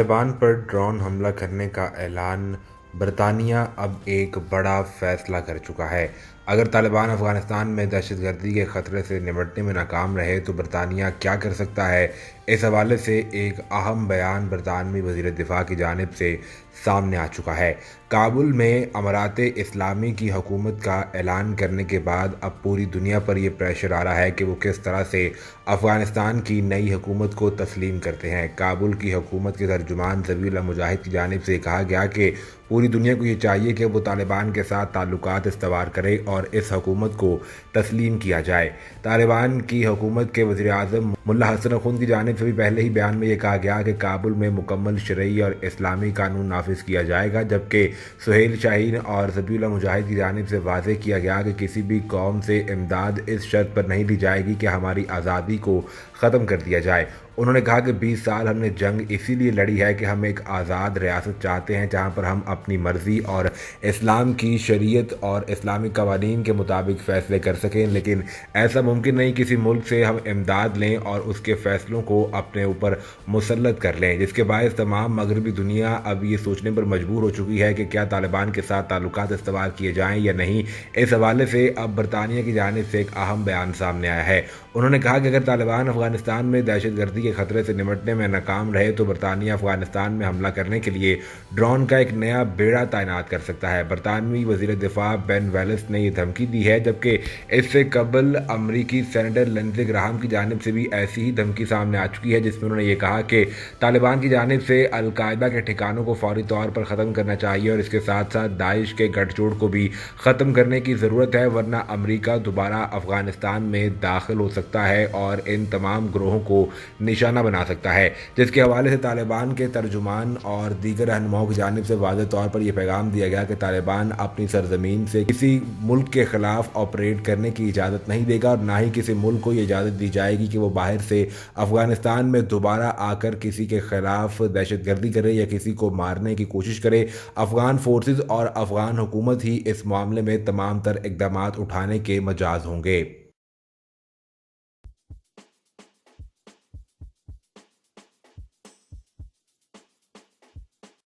طالبان پر drone حملہ کرنے کا اعلان۔ برطانیہ اب ایک بڑا فیصلہ کر چکا ہے۔ اگر طالبان افغانستان میں دہشت گردی کے خطرے سے نمٹنے میں ناکام رہے تو برطانیہ کیا کر سکتا ہے؟ اس حوالے سے ایک اہم بیان برطانوی وزیر دفاع کی جانب سے سامنے آ چکا ہے۔ کابل میں امارات اسلامی کی حکومت کا اعلان کرنے کے بعد اب پوری دنیا پر یہ پریشر آ رہا ہے کہ وہ کس طرح سے افغانستان کی نئی حکومت کو تسلیم کرتے ہیں۔ کابل کی حکومت کے ترجمان ذبیح اللہ مجاہد کی جانب سے کہا گیا کہ پوری دنیا کو یہ چاہیے کہ وہ طالبان کے ساتھ تعلقات استوار کرے اور اس حکومت کو تسلیم کیا جائے۔ طالبان کی حکومت کے وزیر اعظم ملا حسن اخند کی جانب سے بھی پہلے ہی بیان میں یہ کہا گیا کہ کابل میں مکمل شرعی اور اسلامی قانون نافذ کیا جائے گا، جبکہ سہیل شاہین اور ذبیح اللہ مجاہد کی جانب سے واضح کیا گیا کہ کسی بھی قوم سے امداد اس شرط پر نہیں لی جائے گی کہ ہماری آزادی کو ختم کر دیا جائے۔ انہوں نے کہا کہ 20 سال ہم نے جنگ اسی لیے لڑی ہے کہ ہم ایک آزاد ریاست چاہتے ہیں جہاں پر ہم اپنی مرضی اور اسلام کی شریعت اور اسلامی قوانین کے مطابق فیصلے کر سکیں، لیکن ایسا ممکن نہیں کسی ملک سے ہم امداد لیں اور اس کے فیصلوں کو اپنے اوپر مسلط کر لیں، جس کے باعث تمام مغربی دنیا اب یہ سوچنے پر مجبور ہو چکی ہے کہ کیا طالبان کے ساتھ تعلقات استوار کیے جائیں یا نہیں۔ اس حوالے سے اب برطانیہ کی جانب سے ایک اہم بیان سامنے آیا ہے۔ انہوں نے کہا کہ اگر طالبان افغانستان میں دہشت گردی کے خطرے سے نمٹنے میں ناکام رہے تو برطانیہ افغانستان میں حملہ کرنے کے لیے ڈرون کا ایک نیا بیڑا تعینات کر سکتا ہے۔ برطانوی وزیر دفاع بین ویلس نے یہ دھمکی دی ہے، جبکہ اس سے قبل امریکی سینیٹر لنزے گراہم کی جانب سے بھی ایسی ہی دھمکی سامنے آ چکی ہے، جس میں انہوں نے یہ کہا کہ طالبان کی جانب سے القاعدہ کے ٹھکانوں کو فوری طور پر ختم کرنا چاہیے اور اس کے ساتھ ساتھ داعش کے گٹھ جوڑ کو بھی ختم کرنے کی ضرورت ہے، ورنہ امریکہ دوبارہ افغانستان میں داخل ہو سکتا ہے اور ان تمام گروہوں کو نشانہ بنا سکتا ہے۔ جس کے حوالے سے طالبان کے ترجمان اور دیگر رہنماؤں کی جانب سے واضح طور پر یہ پیغام دیا گیا کہ طالبان اپنی سرزمین سے کسی ملک کے خلاف آپریٹ کرنے کی اجازت نہیں دے گا اور نہ ہی کسی ملک کو یہ اجازت دی جائے گی کہ وہ باہر سے افغانستان میں دوبارہ آ کر کسی کے خلاف دہشت گردی کرے یا کسی کو مارنے کی کوشش کرے۔ افغان فورسز اور افغان حکومت ہی اس معاملے میں تمام تر اقدامات اٹھانے کے مجاز ہوں گے۔